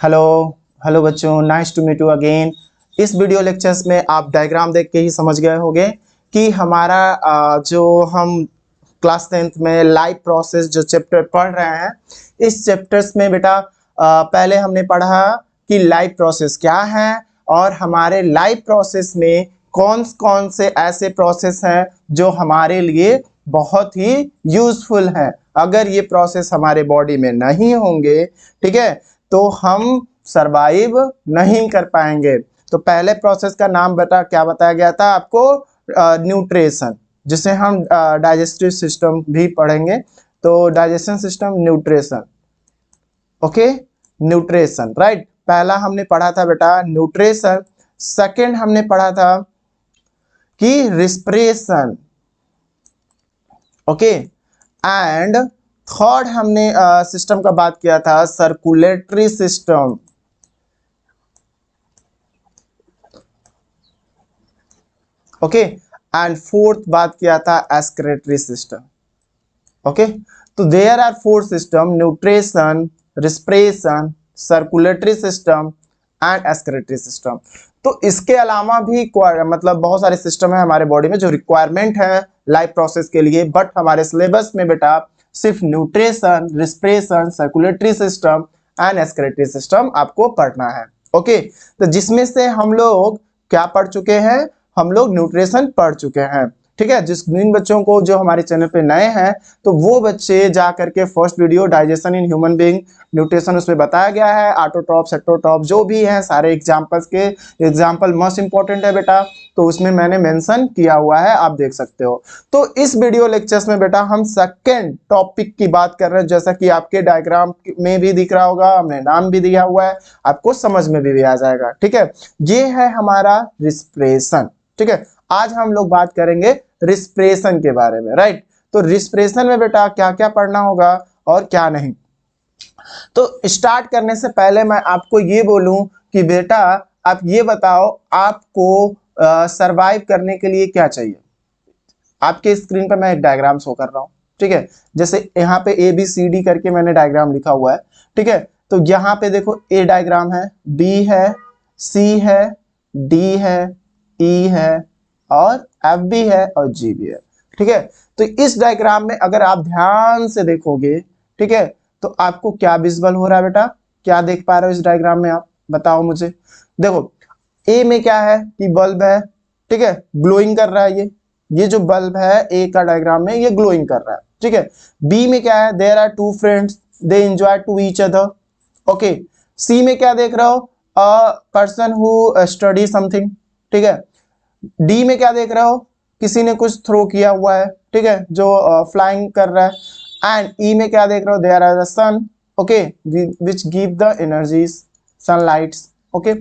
Hello hello बच्चों, nice to meet you again. इस video lectures में आप डायग्राम देख के ही समझ गए होंगे कि हमारा जो हम क्लास 10th में लाइफ प्रोसेस जो चैप्टर पढ़ रहे हैं, इस चैप्टर्स में बेटा पहले हमने पढ़ा कि लाइफ प्रोसेस क्या है और हमारे लाइफ प्रोसेस में कौन कौन से ऐसे प्रोसेस हैं जो हमारे लिए बहुत ही यूजफुल हैं। अगर ये प्रोसेस हमारे बॉडी में नहीं होंगे, ठीक है, तो हम सरवाइव नहीं कर पाएंगे। तो पहले प्रोसेस का नाम क्या बताया गया था आपको? न्यूट्रिशन, जिसे हम डाइजेस्टिव सिस्टम भी पढ़ेंगे। तो digestion system, nutrition, okay, nutrition, right. पहला हमने पढ़ा था बेटा न्यूट्रिशन। सेकंड हमने पढ़ा था कि रिस्पिरेशन, ओके, एंड थर्ड हमने सिस्टम का बात किया था circulatory system, okay, and fourth बात किया था एक्सक्रीटरी सिस्टम, ओके। तो there are four system: nutrition, respiration, circulatory system and excretory system. तो इसके अलावा भी मतलब बहुत सारे सिस्टम है हमारे बॉडी में जो रिक्वायरमेंट है लाइफ प्रोसेस के लिए, बट हमारे सिलेबस में बेटा सिर्फ nutrition, respiration, circulatory system and excretory system आपको पढ़ना है, ओके। तो जिसमें से हम लोग क्या पढ़ चुके हैं? हम लोग न्यूट्रिशन पढ़ चुके हैं, ठीक है। जिन बच्चों को जो हमारे चैनल पे नए हैं, तो वो बच्चे जा करके first video digestion in human being nutrition, उसमें बताया गया है ऑटोट्रॉप, सेटोट्रॉप जो भी है सारे एग्जांपल्स के एग्जांपल मोस्ट इंपॉर्टेंट है बेटा, तो उसमें मैंने मेंशन किया हुआ है, आप देख सकते हो। तो इस वीडियो लेक्चर्स में बेटा हम सेकेंड टॉपिक की बात कर रहे हैं, जैसा कि आपके डायग्राम में भी दिख रहा होगा, हमने नाम भी दिया हुआ है, आपको समझ में भी आ जाएगा, ठीक है। ये है हमारा रिस्पिरेशन, ठीक है। आज हम लोग बात करेंगे रिस्पिरेशन के बारे में, राइट। तो रिस्पिरेशन में बेटा क्या क्या पढ़ना होगा और क्या नहीं। तो स्टार्ट करने से पहले मैं आपको ये बोलूं कि बेटा आप ये बताओ आपको सरवाइव करने के लिए क्या चाहिए। आपके स्क्रीन पर मैं एक डायग्राम शो कर रहा हूं, ठीक है। जैसे यहाँ पे ABCD करके मैंने डायग्राम लिखा हुआ है, ठीक है। तो यहाँ पे देखो A डायग्राम है, B है, C है, D है, E है और F भी है और G भी है, ठीक है। तो इस डायग्राम में अगर आप ध्यान से देखोगे, ठीक है, तो आपको क्या विजुअल हो रहा है बेटा? क्या देख पा रहे हो इस डायग्राम में? आप बताओ मुझे। देखो ए में क्या है कि बल्ब है, ठीक है, ग्लोइंग कर रहा है। ये जो बल्ब है ए का डायग्राम में ये ग्लोइंग कर रहा है, ठीक है। बी में क्या है? There are two friends, they enjoy to each other, okay. C में क्या देख रहे हो? A person who study something, ठीक है। डी में क्या देख रहे हो? किसी ने कुछ थ्रो किया हुआ है, ठीक है, जो फ्लाइंग कर रहा है। एंड ई में क्या देख रहे हो? There are the sun, okay, which give the energies, sunlights, okay.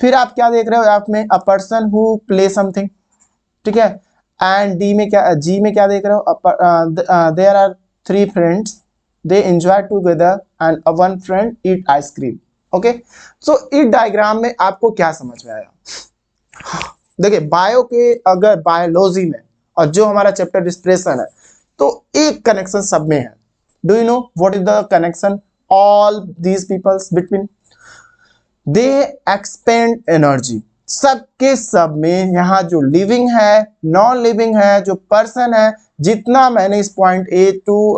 फिर आप क्या देख रहे हो? आप में a person who play something, ठीक है। एंड डी में क्या, जी में क्या देख रहे हो? There are three friends, they enjoy together and one friend eat ice cream, okay. So इस डायग्राम में आपको क्या समझ में आया? देखिए बायो के अगर बायोलॉजी में और जो हमारा चैप्टर रिस्पिरेशन है, तो एक कनेक्शन सब में है। Do you know what is the connection all these peoples between? They expend energy. सबके सब में यहाँ जो लिविंग है, नॉन लिविंग है, जो पर्सन है, जितना मैंने इस पॉइंट ए टू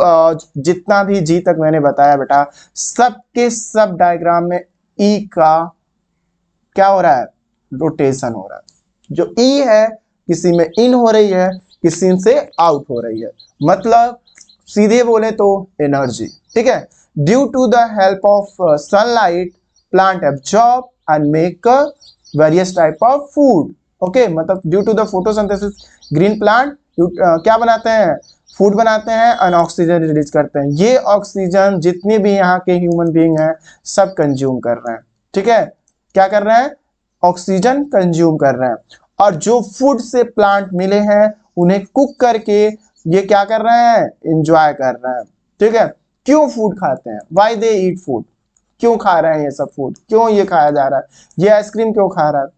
जितना भी जी तक मैंने बताया बेटा, सबके सब डायग्राम में ई का क्या हो रहा है? रोटेशन हो रहा है। जो ई है किसी में इन हो रही है, किसी से आउट हो रही है, मतलब सीधे बोले तो एनर्जी, ठीक है। Due to the help of sunlight plant absorb and make various type of food, okay. मतलब due to the photosynthesis green plant क्या बनाते हैं? फूड बनाते हैं और ऑक्सीजन रिलीज करते हैं। ये ऑक्सीजन जितने भी यहाँ के ह्यूमन बीइंग हैं सब कंज्यूम कर रहे हैं, ठीक है। क्या कर रहे हैं? ऑक्सीजन कंज्यूम कर रहे हैं। और जो फूड से प्लांट मिले हैं उन्हें कुक करके ये क्या कर रहे हैं? एंजॉय कर रहे हैं, ठीक है। क्यों फूड खाते हैं? Why they eat food? क्यों खा रहे हैं ये सब फूड? क्यों ये खाया जा रहा है? ये आइसक्रीम क्यों खा रहा है?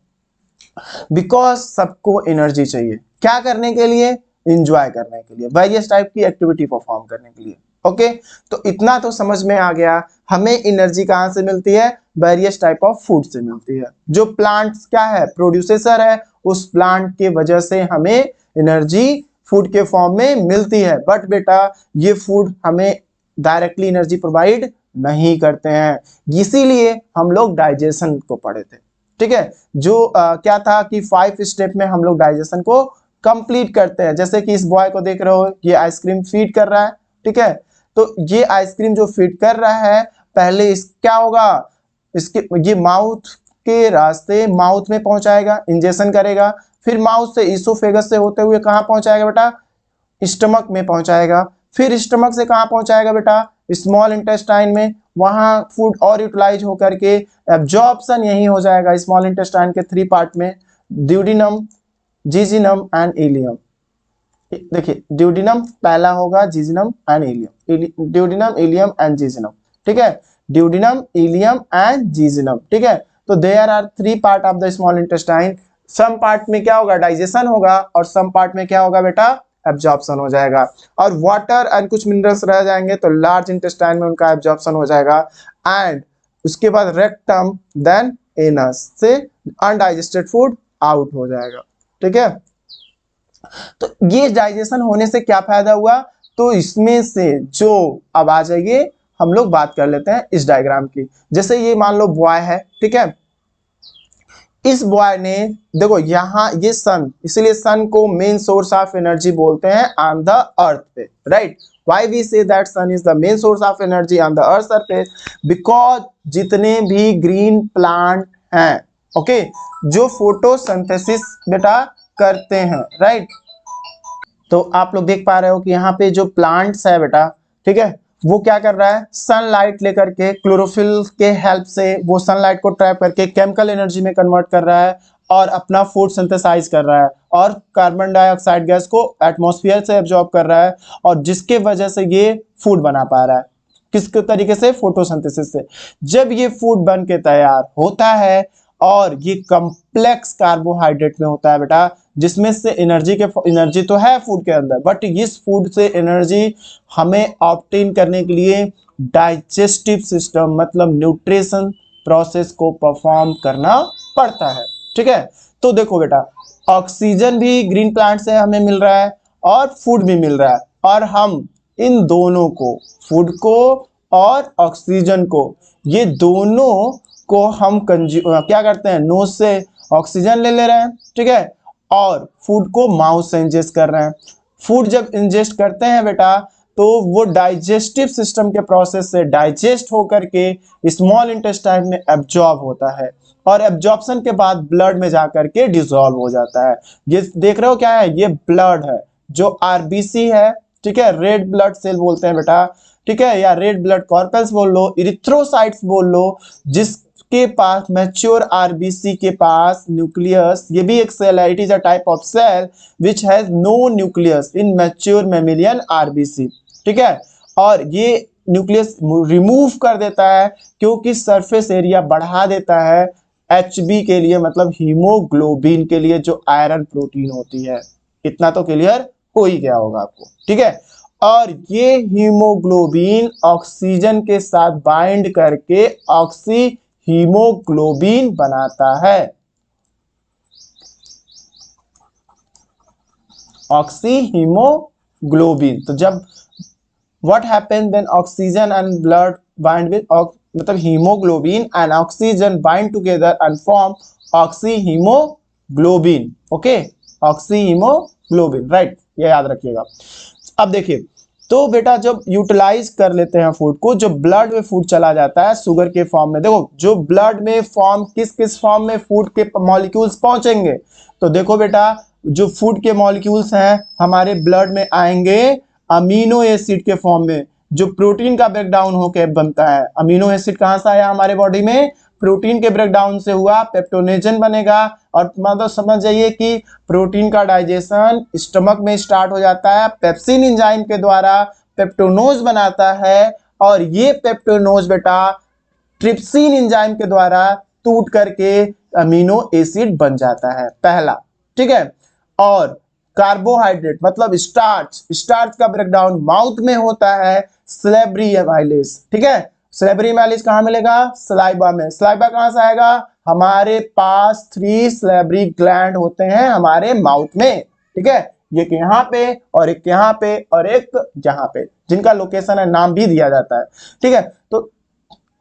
बिकॉज सबको एनर्जी चाहिए। क्या करने के लिए? एंजॉय करने के लिए, वेरियस टाइप की एक्टिविटी परफॉर्म करने के लिए, ओके। तो इतना तो समझ में आ गया, हमें एनर्जी कहां से मिलती है? वेरियस टाइप ऑफ फूड से मिलती है। जो प्लांट्स क्या है, प्रोड्यूसर है, उस प्लांट के वजह से हमें एनर्जी फूड के फॉर्म में मिलती है। बट बेटा ये फूड हमें डायरेक्टली एनर्जी प्रोवाइड नहीं करते हैं, इसीलिए हम लोग डाइजेशन को पढ़े थे। ठीक है, जो क्या था कि 5 स्टेप में हम लोग डाइजेशन को कंप्लीट करते हैं। जैसे कि इस बॉय को देख रहे हो, ये आइसक्रीम फीड कर रहा है। ठीक है, तो ये आइसक्रीम जो फीड कर रहा है, पहले इस क्या होगा, इसके ये माउथ के रास्ते माउथ में पहुंचाएगा, इंजेक्शन करेगा, फिर माउथ से इसोफेगस से होते हुए कहाँ पहुंचाएगा बेटा, स्टमक में पहुंचाएगा, फिर स्टमक से कहाँ पहुंचाएगा बेटा, स्मॉल इंटेस्टाइन में, वहां फूड और यूटिलाइज होकर के एब्जॉर्प्शन यही हो जाएगा स्मॉल इंटेस्टाइन के 3 पार्ट में, ड्यूडिनम, जीजिनम एंड इलियम। देखिए ड्यूडिनम पहला होगा, jejunum and ileum, duodenum, ileum and jejunum. ठीक है, ड्यूडिनम, इलियम एंड जीजिनम। ठीक है, तो there are 3 part of the small intestine. Some part में क्या होगा, डाइजेशन होगा, और सम पार्ट में क्या होगा बेटा, एब्जॉर्प्शन हो जाएगा, और वाटर एंड कुछ मिनरल्स रह जाएंगे, तो लार्ज इंटेस्टाइन में उनका एब्जॉर्प्शन हो जाएगा। एंड उसके बाद रेक्टम, देन एनस से अनडाइजेस्टेड फूड आउट हो जाएगा। ठीक है, तो ये डाइजेशन होने से क्या फायदा हुआ, तो इसमें से जो, अब आ जाइए हम लोग बात कर लेते हैं इस डायग्राम की। जैसे ये मान लो बॉय है, ठीक है, इस बॉय ने देखो यहाँ ये सन, इसलिए सन को मेन सोर्स ऑफ एनर्जी बोलते हैं ऑन द अर्थ पे, right. Why we say that sun is the main source of energy on the earth surface, because जितने भी ग्रीन प्लांट हैं, ओके, जो फोटोसिंथेसिस बेटा करते हैं, राइट। तो आप लोग देख पा रहे हो कि यहाँ पे जो प्लांट्स है बेटा, ठीक है, वो क्या कर रहा है, सनलाइट लेकर के क्लोरोफिल के हेल्प से वो सनलाइट को ट्रैप करके केमिकल एनर्जी में कन्वर्ट कर रहा है और अपना फूड सिंथेसाइज कर रहा है, और कार्बन डाइऑक्साइड गैस को एटमॉस्फेयर से एब्जॉर्ब कर रहा है, और जिसके वजह से ये फूड बना पा रहा है। किस तरीके से, फोटोसिंथेसिस से। जब ये फूड बन के तैयार होता है, और ये कम्प्लेक्स कार्बोहाइड्रेट में होता है बेटा, जिसमें से एनर्जी तो है फूड के अंदर, बट इस फूड से एनर्जी हमें ऑब्टेन करने के लिए डाइजेस्टिव सिस्टम मतलब न्यूट्रिशन प्रोसेस को परफॉर्म करना पड़ता है। ठीक है, तो देखो बेटा, ऑक्सीजन भी ग्रीन प्लांट से हमें मिल रहा है और फूड भी मिल रहा है, और हम इन दोनों को, फूड को और ऑक्सीजन को, ये दोनों को हम क्या करते हैं, नोज से ऑक्सीजन ले रहे हैं, ठीक है, और फूड को माउथ से इंजेस्ट कर रहे हैं। फूड जब इंजेस्ट करते हैं बेटा, तो वो डाइजेस्टिव सिस्टम के प्रोसेस से डाइजेस्ट होकर के स्मॉल इंटेस्टाइन में एब्जॉर्ब होता है, और एब्जॉर्प्शन के बाद ब्लड में जाकर के डिसॉल्व हो जाता है। ये देख रहे हो क्या है, ये ब्लड है, जो आरबीसी है, ठीक है, रेड ब्लड सेल बोलते हैं बेटा, ठीक है, या रेड ब्लड कॉर्पल्स बोल लो, इरिथ्रोसाइट्स बोल लो, जिसके पास मैच्योर आरबीसी के पास न्यूक्लियस, ये भी एक सेल है, it is a type of cell which has no nucleus in mature mammalian RBC. ठीक है, और ये न्यूक्लियस रिमूव कर देता है क्योंकि सरफेस एरिया बढ़ा देता है एचबी के लिए, मतलब हीमोग्लोबिन के लिए, जो आयरन प्रोटीन होती है। इतना तो क्लियर हो ही गया होगा आपको। ठीक है, और ये हीमोग्लोबिन ऑक्सीजन के साथ बाइंड करके ऑक्सी हीमोग्लोबिन बनाता है, ऑक्सी हीमोग्लोबिन। तो जब what happens when oxygen and blood bind with, मतलब haemoglobin and oxygen bind together and form oxyhaemoglobin. Okay, oxyhaemoglobin, right, ये याद रखिएगा। अब देखिए, तो बेटा जब यूटिलाइज कर लेते हैं फूड को, जो ब्लड में फूड चला जाता है शुगर के फॉर्म में, देखो जो ब्लड में फॉर्म, किस किस फॉर्म में फूड के मॉलिक्यूल्स पहुंचेंगे, तो देखो बेटा, जो फूड के मॉलिक्यूल्स हैं हमारे ब्लड में आएंगे अमीनो एसिड के फॉर्म में, जो प्रोटीन का ब्रेकडाउन होकर बनता है। अमीनो एसिड कहां से आया हमारे बॉडी में, प्रोटीन के ब्रेकडाउन से हुआ, पेप्टोनेजन बनेगा, और मतलब समझ जाइए कि प्रोटीन का डाइजेशन स्टमक में स्टार्ट हो जाता है, पेप्सिन एंजाइम के द्वारा पेप्टोनोज बनाता है, और ये पेप्टोनोज बेटा ट्रिप्सिन एंजाइम के द्वारा टूट करके अमीनो एसिड बन जाता है, पहला। ठीक है, और कार्बोहाइड्रेट मतलब स्टार्च का ब्रेकडाउन माउथ में होता है, स्लेबरी एमाइलेज। ठीक है, सिलेबरी माइलेज कहाँ मिलेगा? सलाइबा में। सलाइबा कहाँ से आएगा? हमारे पास 3 सिलेबरी ग्लैंड होते हैं हमारे माउथ में, ठीक है। एक यहाँ पे और एक यहाँ पे और एक यहाँ पे, जिनका लोकेशन है नाम भी दिया जाता है, ठीक है। तो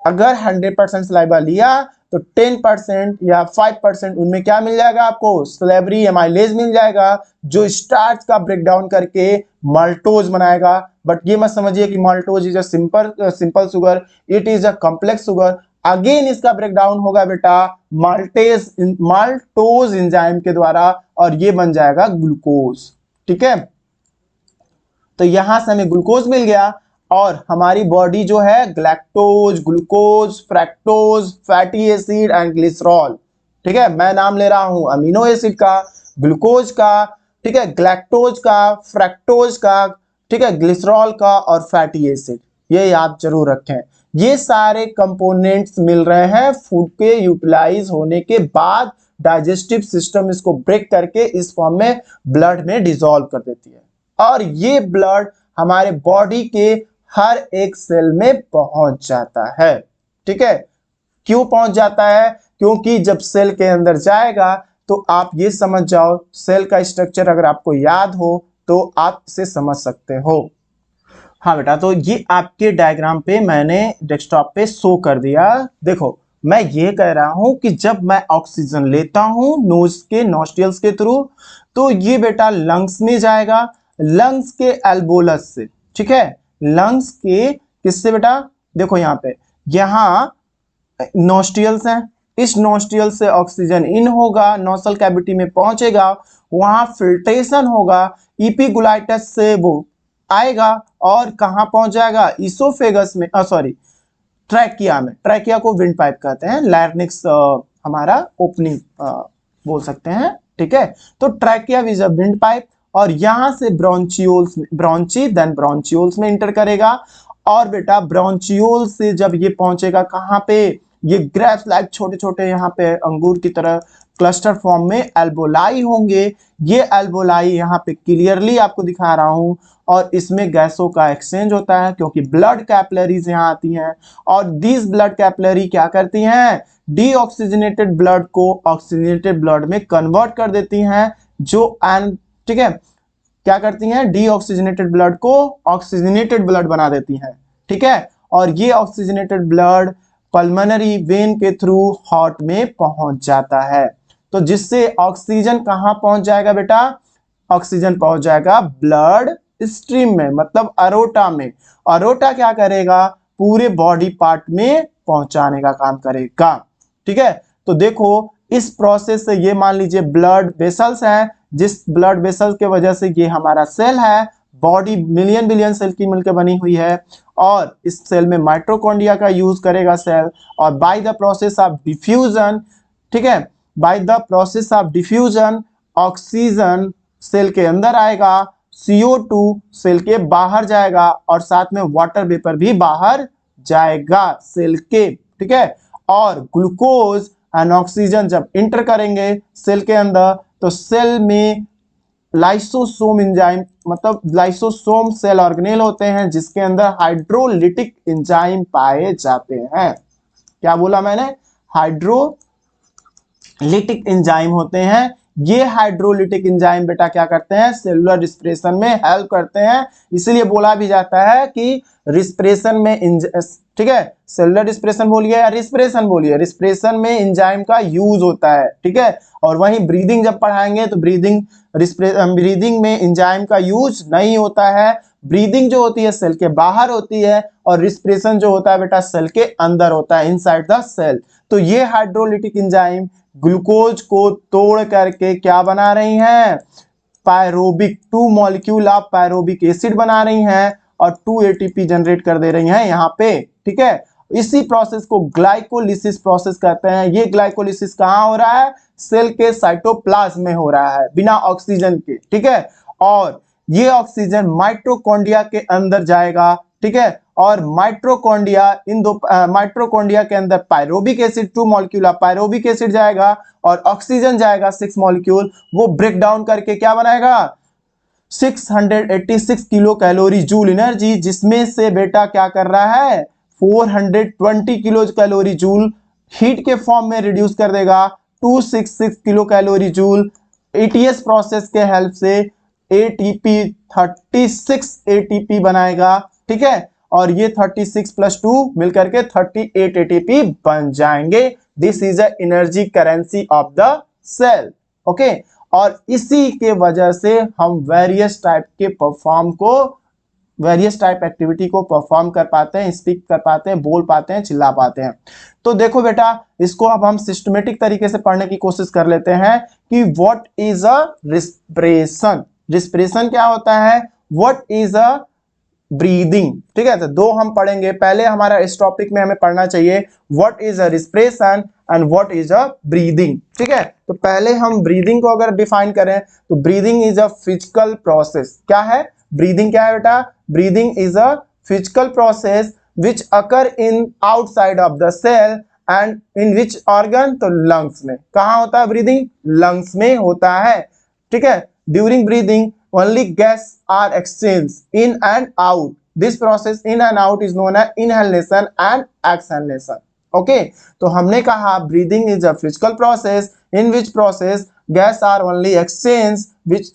अगर 100% सलाइबा लिया तो 10% या 5% उनमें क्या मिल जाएगा आपको? सिलेबरी एमाइलेज मिल जाएगा, जो स्टार्च का ब्रेकडाउन करके माल्टोज बनाएगा। बट ये मत समझिए कि maltose is a simple sugar, it is a complex sugar. Again इसका ब्रेकडाउन होगा बेटा माल्टोज एंजाइम के द्वारा और ये बन जाएगा ग्लूकोज, ठीक है। तो यहां से हमें ग्लूकोज मिल गया और हमारी बॉडी जो है galactose, glucose, fructose, fatty acid and glycerol, ठीक है। मैं नाम ले रहा हूं अमीनो एसिड का, ग्लूकोज का, ठीक है, ग्लैक्टोज का, फ्रैक्टोज का, ठीक है, ग्लिसरॉल का और फैटी एसिड। ये याद जरूर रखें। ये सारे कंपोनेंट्स मिल रहे हैं फूड के यूटिलाइज होने के बाद, डाइजेस्टिव सिस्टम इसको ब्रेक करके इस फॉर्म में ब्लड में डिसॉल्व कर देती है और ये ब्लड हमारे बॉडी के हर एक सेल में पहुंच जाता है, ठीक है। क्यों पहुंच जाता है? क्योंकि जब सेल के अंदर जाएगा तो आप ये समझ जाओ, सेल का स्ट्रक्चर अगर आपको याद हो तो आप इसे समझ सकते हो। हाँ बेटा, तो ये आपके डायग्राम पे मैंने डेस्कटॉप पे शो कर दिया। देखो, मैं ये कह रहा हूं कि जब मैं ऑक्सीजन लेता हूं नोज के नॉस्ट्रिल्स के थ्रू, तो ये बेटा लंग्स में जाएगा, लंग्स के एल्बोलस से, ठीक है। लंग्स के किससे बेटा? देखो यहाँ पे, यहाँ नॉस्ट्रिल्स हैं, इस नॉस्ट्रियल से ऑक्सीजन इन होगा, नोस्टल कैविटी में पहुंचेगा, वहां फिल्ट्रेशन होगा, इपिग्लोटाइस से वो आएगा और कहां पहुंच जाएगा? इसोफेगस में, सॉरी ट्रैकिया में। ट्रैकिया को विंड पाइप कहते हैं, लार्निक्स हमारा ओपनिंग बोल सकते हैं, ठीक है। तो trachea is a wind pipe और यहां से ब्रोंचियोल्स, ब्रोंची देन ब्रोंचियोल्स में इंटर करेगा और बेटा ब्रोंचियोल से जब ये पहुंचेगा कहां पे? ये ग्रेप्स लाइक छोटे छोटे यहाँ पे अंगूर की तरह क्लस्टर फॉर्म में एल्बोलाई होंगे। ये एल्बोलाई यहाँ पे क्लियरली आपको दिखा रहा हूं और इसमें गैसों का एक्सचेंज होता है क्योंकि ब्लड कैपिलरीज यहाँ आती हैं और दिस ब्लड कैपिलरी क्या करती हैं? डीऑक्सीजनेटेड ब्लड को ऑक्सीजनेटेड ब्लड में कन्वर्ट कर देती हैं, जो ठीक है, क्या करती हैं? डीऑक्सीजनेटेड ब्लड को ऑक्सीजनेटेड ब्लड बना देती हैं, ठीक है। और ये ऑक्सीजनेटेड ब्लड पल्मोनरी वेन के थ्रू हार्ट में पहुंच जाता है। तो जिससे ऑक्सीजन कहां पहुंच जाएगा बेटा? ऑक्सीजन पहुंच जाएगा ब्लड स्ट्रीम में, मतलब अरोटा में। अरोटा क्या करेगा? पूरे बॉडी पार्ट में पहुंचाने का काम करेगा, ठीक है। तो देखो, इस प्रोसेस से ये मान लीजिए ब्लड वेसल्स हैं, जिस ब्लड वेसल्स के वजह से ये हमारा सेल है, बॉडी मिलियन बिलियन सेल की मिलकर बनी हुई है और इस सेल में माइटोकॉन्ड्रिया का यूज करेगा सेल और by the process of diffusion, ठीक है, by the process of diffusion oxygen cell के अंदर आएगा, CO2 सेल के बाहर जाएगा और साथ में वाटर वेपर भी बाहर जाएगा सेल के, ठीक है। और ग्लूकोज एंड ऑक्सीजन जब इंटर करेंगे सेल के अंदर तो सेल में लाइसोसोम एंजाइम, मतलब लाइसोसोम सेल ऑर्गेनेल होते हैं जिसके अंदर हाइड्रोलिटिक एंजाइम पाए जाते हैं। क्या बोला मैंने? हाइड्रोलिटिक एंजाइम होते हैं। ये हाइड्रोलिटिक एंजाइम बेटा क्या करते हैं? सेलुलर रिस्पिरेशन में हेल्प करते हैं। इसलिए बोला भी जाता है कि रिस्पिरेशन में, ठीक है, सेलुलर रिस्पिरेशन बोलिए या रिस्पिरेशन बोलिए, रिस्पिरेशन में एंजाइम का यूज होता है, ठीक है। और वहीं ब्रीदिंग जब पढ़ाएंगे तो ब्रीदिंग में एंजाइम का यूज नहीं होता है। ब्रीदिंग जो होती है सेल के बाहर होती है और रिस्पिरेशन जो होता है बेटा सेल के अंदर होता है, इनसाइड द सेल। तो ये हाइड्रोलिटिक एंजाइम ग्लूकोज को तोड़ करके क्या बना रही हैं? पायरोबिक, 2 मॉलिक्यूल ऑफ पायरोबिक एसिड बना रही हैं और 2 ATP जनरेट कर दे रही हैं यहाँ पे, ठीक है। इसी प्रोसेस को ग्लाइकोलिसिस प्रोसेस कहते हैं। ये ग्लाइकोलिसिस कहाँ हो रहा है? सेल के साइटोप्लाज्म में हो रहा है बिना ऑक्सीजन के, ठीक है। और ये ऑक्सीजन माइटोकॉन्ड्रिया के अंदर जाएगा, ठीक है। और माइटोकॉन्ड्रिया के अंदर पायरोबिक एसिड 2 मॉलिक्यूल ऑफ पायरोबिक एसिड जाएगा और ऑक्सीजन जाएगा 6 मॉलिक्यूल। वो ब्रेक डाउन करके क्या बनाएगा? 686 किलो कैलोरी जूल एनर्जी, जिसमें से बेटा क्या कर रहा है? 420 किलो कैलोरी जूल, हीट के फॉर्म में रिड्यूस कर देगा 266 kilo calorie joule. ATS process के हेल्प से एटीपी 36 एटीपी बनाएगा, ठीक है, और ये 36 + 2 मिलकर के 38 एटीपी बन जाएंगे। This is a energy currency of the cell, okay. और इसी के वजह से हम वेरियस टाइप एक्टिविटी को परफॉर्म कर पाते हैं, स्पीक कर पाते हैं, बोल पाते हैं, चिल्ला पाते हैं। तो देखो बेटा, इसको अब हम सिस्टमेटिक तरीके से पढ़ने की कोशिश कर लेते हैं कि what is a respiration. Respiration क्या होता है, व्हाट इज अ ब्रीदिंग, ठीक है। तो दो हम पढ़ेंगे। पहले हमारा इस टॉपिक में हमें पढ़ना चाहिए what is a respiration and what is a breathing, ठीक है। तो पहले हम ब्रीदिंग को अगर डिफाइन करें तो breathing is a physical process. क्या है ब्रीदिंग, क्या है बेटा, breathing is a physical process which occur in outside of the cell and in which organ, तो लंग्स में। कहाँ होता है ब्रीदिंग, लंग्स में होता है, ठीक है। During breathing only gas are exchanged in and out. This process in and out is known as inhalation and exhalation. Okay, तो हमने कहा breathing is a physical process in which process gas are only exchanged, which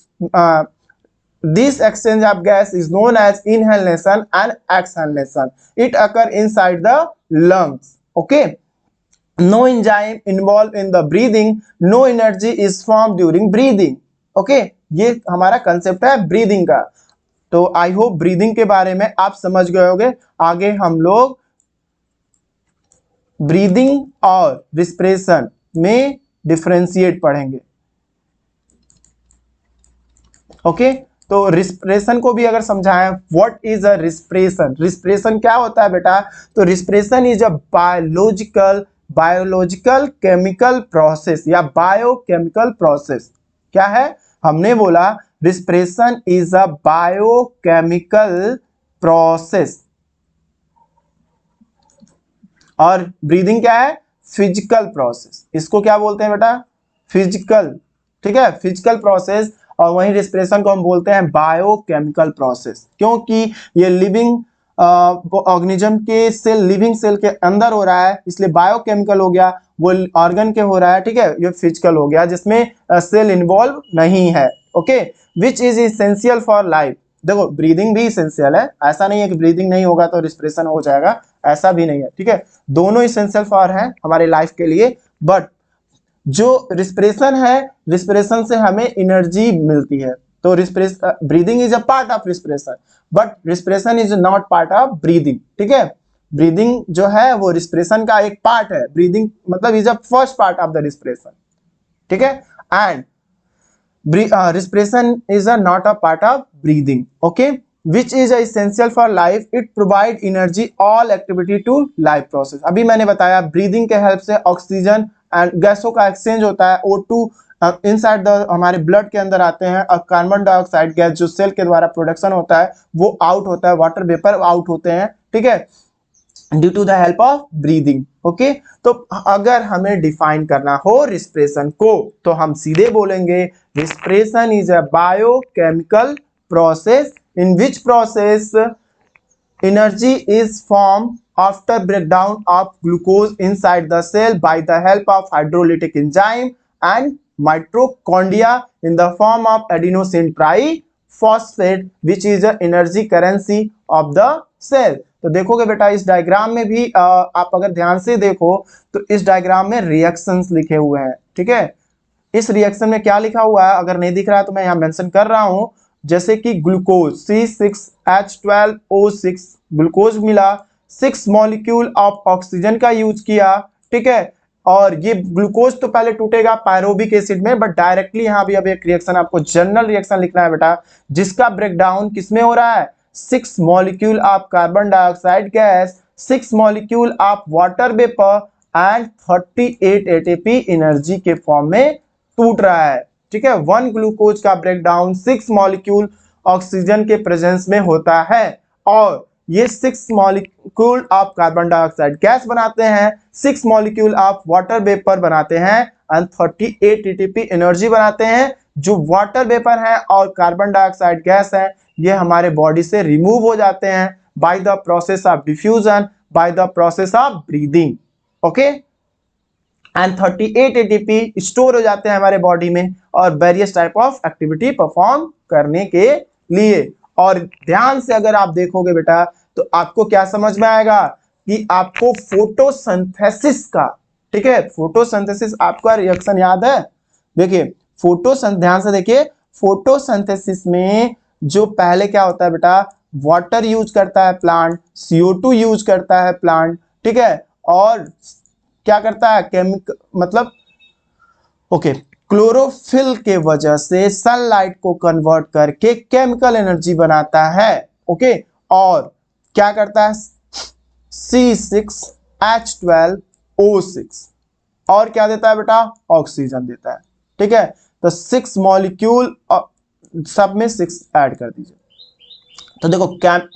this exchange of gas is known as inhalation and exhalation. It occur inside the lungs. Okay, no enzyme involved in the breathing, no energy is formed during breathing. Okay, ये हमारा concept है breathing का। तो I hope breathing के बारे में आप समझ गए होंगे। आगे हम लोग ब्रीदिंग और रिस्पिरेशन में डिफरेंशिएट पढ़ेंगे, ओके। तो रिस्पिरेशन को भी अगर समझाएं, what is a respiration, respiration क्या होता है बेटा, तो respiration is a biological chemical process या बायोकेमिकल प्रोसेस। क्या है, हमने बोला respiration is a biochemical process और ब्रीदिंग क्या है, फिजिकल प्रोसेस। इसको क्या बोलते हैं बेटा, फिजिकल, ठीक है, फिजिकल प्रोसेस। और वहीं रिस्पिरेशन को हम बोलते हैं बायोकेमिकल प्रोसेस, क्योंकि ये लिविंग ऑर्गेनिज्म के सेल, लिविंग सेल के अंदर हो रहा है, इसलिए बायोकेमिकल हो गया। वो ऑर्गन के हो रहा है, ठीक है, ये फिजिकल हो गया जिसमें सेल इन्वॉल्व नहीं है, okay. Which is essential for life. देखो ब्रीदिंग भी इसेंशियल है, ऐसा नहीं है कि ब्रीदिंग नहीं होगा तो रिस्पिरेशन हो जाएगा, ऐसा भी नहीं है, ठीक है। दोनों इसेंशियल फॉर है हमारे लाइफ के लिए। बट जो रिस्पिरेशन है, रिस्पिरेशन से हमें एनर्जी मिलती है। तो respiration, breathing is a part of respiration, but respiration is not part of breathing, ठीक है। ब्रीदिंग जो है वो रिस्पिरेशन का एक पार्ट है, ब्रीदिंग मतलब is a first part of the respiration, ठीक है। And respiration is a not a part of breathing, okay, which is essential for life. It provide energy all activity to life process. अभी मैंने बताया breathing के help से oxygen and गैसों का exchange होता है, O2 इनसाइड द हमारे ब्लड के अंदर आते हैं, और कार्बन डाइऑक्साइड गैस जो सेल के द्वारा प्रोडक्शन होता है वो आउट होता है, वाटर वेपर आउट होते हैं, ठीक है, due to the help of breathing, okay. तो अगर हमें डिफाइन करना हो रिस्पिरेशन को तो हम सीधे बोलेंगे respiration is a biochemical process in which process energy is form after breakdown of glucose inside the cell by the help of hydrolytic enzyme and mitochondria in the form of adenosine triphosphate which is a energy currency of the cell. तो देखोगे बेटा इस diagram में भी आप अगर ध्यान से देखो तो इस डायग्राम में रिएक्शंस लिखे हुए हैं, ठीक है। इस रिएक्शन में क्या लिखा हुआ है अगर नहीं दिख रहा है तो मैं यहाँ मेंशन कर रहा हूं, जैसे कि ग्लूकोज C6H12O6 ग्लूकोज मिला, 6 मॉलिक्यूल ऑफ ऑक्सीजन का यूज किया, ठीक है। और ये ग्लूकोज तो पहले टूटेगा पायरोबिक एसिड में, बट डायरेक्टली यहाँ भी अब एक रिएक्शन आपको जनरल रिएक्शन लिखना है बेटा, जिसका ब्रेकडाउन किसमें हो रहा है, 6 molecule of carbon dioxide gas, 6 molecule of water vapour and 38 ATP energy के फॉर्म में टूट रहा है, ठीक है। 1 ग्लूकोज का ब्रेकडाउन 6 मॉलिक्यूल ऑक्सीजन के प्रेजेंस में होता है, और ये 6 molecule of carbon dioxide gas बनाते हैं, 6 मॉलिक्यूल ऑफ वाटर वेपर बनाते हैं एंड 38 एटीपी एनर्जी बनाते हैं। जो वाटर वेपर है और कार्बन डाइऑक्साइड गैस है ये हमारे बॉडी से रिमूव हो जाते हैं bye the process of diffusion, by the process of breathing. Okay, and 38 ATP store हो जाते हैं हमारे बॉडी में और various type of activity perform करने के लिए। और ध्यान से अगर आप देखोगे बेटा तो आपको क्या समझ में आएगा कि आपको फोटोसिंथेसिस का, ठीक है, फोटोसिंथेसिस आपका रिएक्शन याद है? देखिए ध्यान से देखिए, फोटोसिंथेसिस में जो पहले क्या होता है बेटा, वाटर यूज करता है प्लांट, CO2 यूज करता है प्लांट, ठीक है, और क्या करता है केमिकल मतलब ओके क्लोरोफिल के वजह से सनलाइट को कन्वर्ट करके केमिकल एनर्जी बनाता है। ओके, और क्या करता है C6H12O6 और क्या देता है बेटा, ऑक्सीजन देता है। ठीक है, तो 6 मॉलिक्यूल सब में 6 ऐड कर दीजिए। तो देखो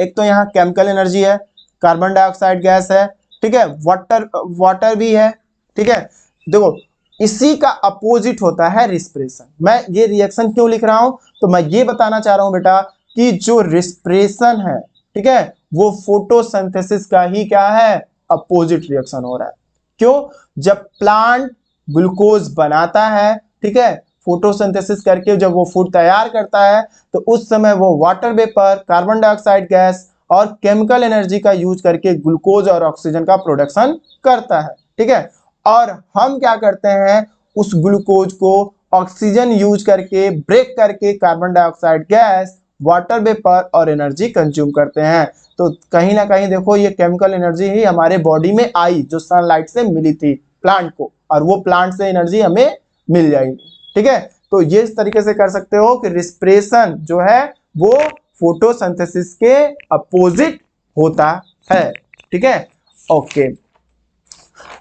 एक तो यहाँ केमिकल एनर्जी है, कार्बन डाइऑक्साइड गैस है, ठीक है, वाटर भी है, ठीक है। देखो इसी का अपोजिट होता है रिस्पिरेशन। मैं ये रिएक्शन क्यों लिख रहा हूं, तो मैं ये बताना चाह रहा हूं बेटा कि जो रिस्पिरेशन है, ठीक है, वो फोटोसिंथेसिस का ही क्या है, अपोजिट रिएक्शन हो रहा है। क्यों? जब प्लांट ग्लूकोज बनाता है, ठीक है, फोटोसिंथेसिस करके जब वो फूड तैयार करता है तो उस समय वो water vapour, carbon dioxide gas और केमिकल एनर्जी का यूज करके ग्लूकोज और ऑक्सीजन का प्रोडक्शन करता है। ठीक है, और हम क्या करते हैं, उस ग्लूकोज को ऑक्सीजन यूज करके ब्रेक करके carbon dioxide gas, water vapour और एनर्जी कंज्यूम करते हैं। तो कहीं ना कहीं देखो ये केमिकल एनर्जी ही हमारे बॉडी में आई जो सनलाइट से मिली थी प्लांट को, और वो प्लांट से एनर्जी हमें मिल जाएगी। ठीक है, तो ये इस तरीके से कर सकते हो कि रिस्पिरेशन जो है वो फोटोसिंथेसिस के अपोजिट होता है। ठीक है, ओके,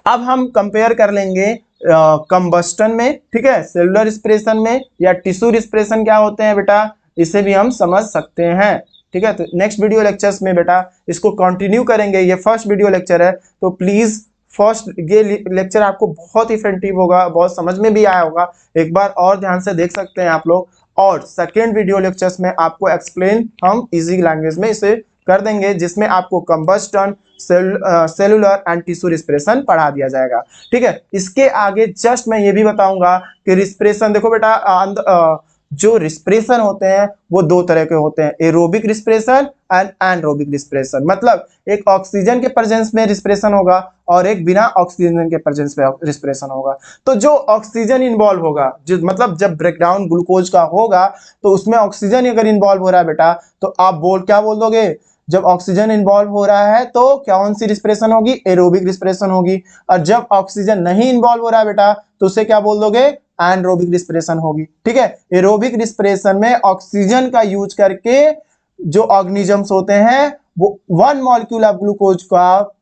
अब हम कंपेयर कर लेंगे कंबस्टन में, ठीक है, सेलुलर रिस्पिरेशन में या टिश्यू रिस्पिरेशन क्या होते हैं बेटा, इसे भी हम समझ सकते हैं। ठीक है, तो नेक्स्ट वीडियो लेक्चर्स में बेटा इसको कंटिन्यू करेंगे। ये फर्स्ट वीडियो लेक्चर है, तो प्लीज फर्स्ट ये लेक्चर आपको बहुत इफेक्टिव होगा, बहुत समझ में भी आया होगा, एक बार और ध्यान से देख सकते हैं आप लोग। और सेकेंड वीडियो लेक्चर्स में आपको एक्सप्लेन हम इजी लैंग्वेज में इसे कर देंगे, जिसमें आपको combustion, cellular and tissue respiration पढ़ा दिया जाएगा। ठीक है, इसके आगे जस्ट मैं ये भी बताऊंगा कि रिस्पिरेशन, देखो बेटा जो रिस्पिरेशन होते हैं वो दो तरह के होते हैं, aerobic respiration and anaerobic respiration. मतलब एक ऑक्सीजन के प्रेजेंस में रिस्पिरेशन होगा और एक बिना ऑक्सीजन के प्रेजेंस में रिस्पिरेशन होगा। तो जो ऑक्सीजन इन्वॉल्व होगा, जो मतलब जब ब्रेकडाउन ग्लूकोज का होगा तो उसमें ऑक्सीजन अगर इन्वॉल्व हो रहा है बेटा, तो आप क्या बोल दोगे, जब ऑक्सीजन इन्वॉल्व हो रहा है तो कौन सी रिस्पिरेशन होगी, एरोबिक रिस्पिरेशन होगी। और जब ऑक्सीजन नहीं इन्वॉल्व हो रहा है बेटा तो उसे क्या बोल दोगे, एनरोबिक रिस्पिरेशन होगी। ठीक है, एरोबिक रिस्पिरेशन में ऑक्सीजन का यूज करके जो ऑर्गेनिजम्स होते हैं वो 1 मॉलिक्यूल ऑफ ग्लूकोज का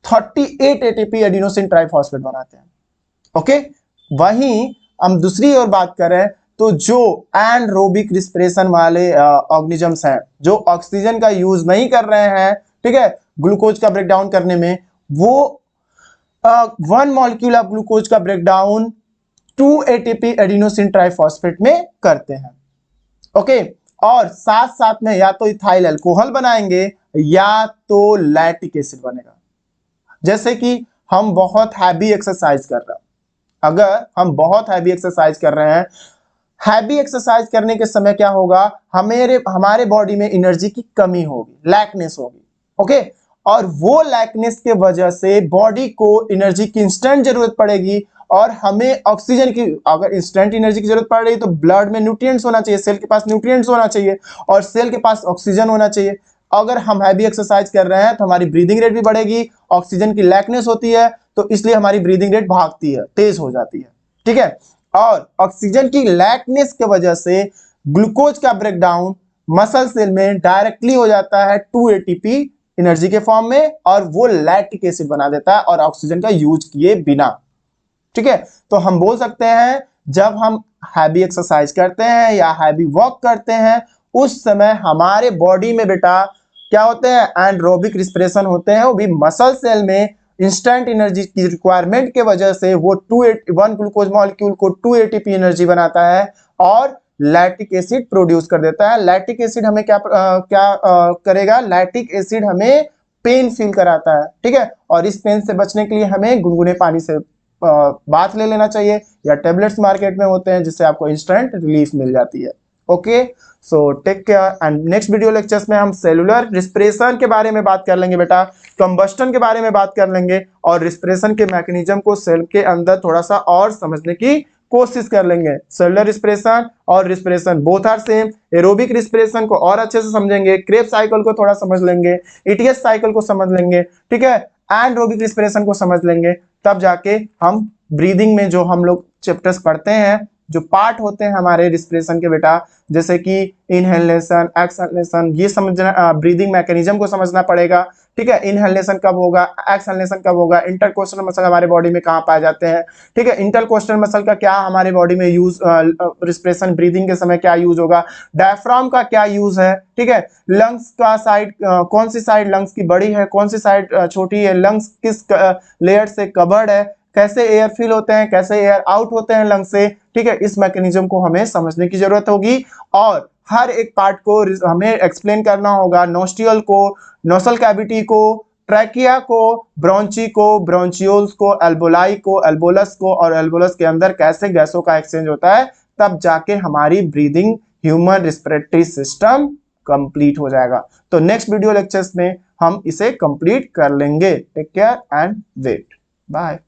38 एटीपी एडिनोसिन ट्राइफॉस्फेट बनाते हैं। ओके, वहीं हम दूसरी ओर बात करें तो जो एनरोबिक रिस्पिरेशन वाले ऑर्गेनिजम्स हैं, जो ऑक्सीजन का यूज नहीं कर रहे हैं, ठीक है, ग्लूकोज का ब्रेकडाउन करने में, वो 1 मॉलिक्यूल ऑफ ग्लूकोज का ब्रेकडाउन 2 एटीपी एडिनोसिन ट्राइफॉस्फेट में करते हैं। ओके, और साथ साथ में या तो इथाइल अल्कोहल बनाएंगे या तो लैक्टिक एसिड बनेगा। जैसे कि हम बहुत हैवी एक्सरसाइज कर रहे हैं, अगर हम बहुत हैवी एक्सरसाइज कर रहे हैं, हैवी एक्सरसाइज करने के समय क्या होगा, हमारे बॉडी में एनर्जी की कमी होगी, लैकनेस होगी। ओके, और वो लैकनेस के वजह से बॉडी को एनर्जी की इंस्टेंट जरूरत पड़ेगी और हमें ऑक्सीजन की, अगर इंस्टेंट एनर्जी की जरूरत पड़ रही है तो ब्लड में न्यूट्रिएंट्स होना चाहिए, सेल के पास न्यूट्रिएंट्स होना चाहिए और सेल के पास ऑक्सीजन होना चाहिए। अगर हम हैवी एक्सरसाइज कर रहे हैं तो हमारी ब्रीदिंग रेट भी बढ़ेगी, ऑक्सीजन की लैकनेस होती है तो इसलिए हमारी ब्रीदिंग रेट भागती है, तेज हो जाती है। ठीक है, और ऑक्सीजन की लैकनेस के वजह से ग्लूकोज का ब्रेकडाउन मसल सेल में डायरेक्टली हो जाता है 2 एटीपी एनर्जी के फॉर्म में, और वो लैक्टिक एसिड बना देता है और ऑक्सीजन का यूज किए बिना। ठीक है, तो हम बोल सकते हैं जब हम हैवी एक्सरसाइज करते हैं या हैवी वर्क करते हैं उस समय हमारे बॉडी में बेटा क्या होते हैं, एनरोबिक रिस्पिरेशन होते हैं, वो भी मसल सेल में इंस्टेंट एनर्जी की रिक्वायरमेंट के वजह से वो 1 ग्लूकोज मॉलिक्यूल को 2 एटीपी एनर्जी बनाता है और लैक्टिक एसिड प्रोड्यूस कर देता है। लैक्टिक एसिड हमें क्या करेगा, लैक्टिक एसिड हमें पेन फील कराता है, ठीक है। और इस पेन से बचने के लिए हमें गुनगुने पानी से बाथ ले लेना चाहिए, या टेबलेट्स मार्केट में होते हैं जिससे आपको इंस्टेंट रिलीफ मिल जाती है। Okay, so take care, and next video lectures में हम सेलुलर रिस्पिरेशन के बारे में बात कर लेंगे बेटा, कंबस्टन के बारे में बात कर लेंगे, और रिस्पिरेशन के मैकेनिज्म को सेल के अंदर थोड़ा सा और समझने की कोशिश कर लेंगे। सेलुलर रिस्पिरेशन और respiration both are same. Aerobic respiration को और अच्छे से समझेंगे, क्रेब साइकिल को थोड़ा समझ लेंगे, ईटीएस साइकिल को समझ लेंगे, ठीक है, एंड रिस्पिरेशन को समझ लेंगे, तब जाके हम ब्रीदिंग में जो हम लोग चैप्टर्स पढ़ते हैं, जो पार्ट होते हैं हमारे रिस्पिरेशन के बेटा, जैसे कि इनहेलेशन, एक्सहेलेशन, ये समझना, ब्रीदिंग मैकेनिज्म को समझना पड़ेगा, ठीक है। इनहेलेशन कब होगा, एक्सहेलेशन कब होगा, इंटरकोस्टल मसल हमारे बॉडी में कहाँ पाए जाते हैं, ठीक है, इंटरकोस्टल मसल का क्या हमारे बॉडी में यूज, रिस्पिरेशन ब्रीदिंग के समय क्या यूज होगा, डायफ्राम का क्या यूज है, ठीक है, लंग्स का साइड, कौन सी साइड लंग्स की बड़ी है, कौन सी साइड छोटी है, लंग्स किस लेयर से कवर्ड है, कैसे एयर फिल होते हैं, कैसे एयर आउट होते हैं लंग से, ठीक है। इस मैकेनिज्म को हमें समझने की जरूरत होगी, और हर एक पार्ट को हमें एक्सप्लेन करना होगा, नोस्ट्रियल को, नोसल कैविटी को, ट्रैकिया को, ब्रोंची को, ब्रोंचियोल्स को, एल्बोलाई को, एल्बोलस को, और एल्बोलस के अंदर कैसे गैसों का एक्सचेंज होता है, तब जाके हमारी breathing human respiratory system complete हो जाएगा। तो नेक्स्ट वीडियो लेक्चर्स में हम इसे कंप्लीट कर लेंगे। Take care and wait, bye.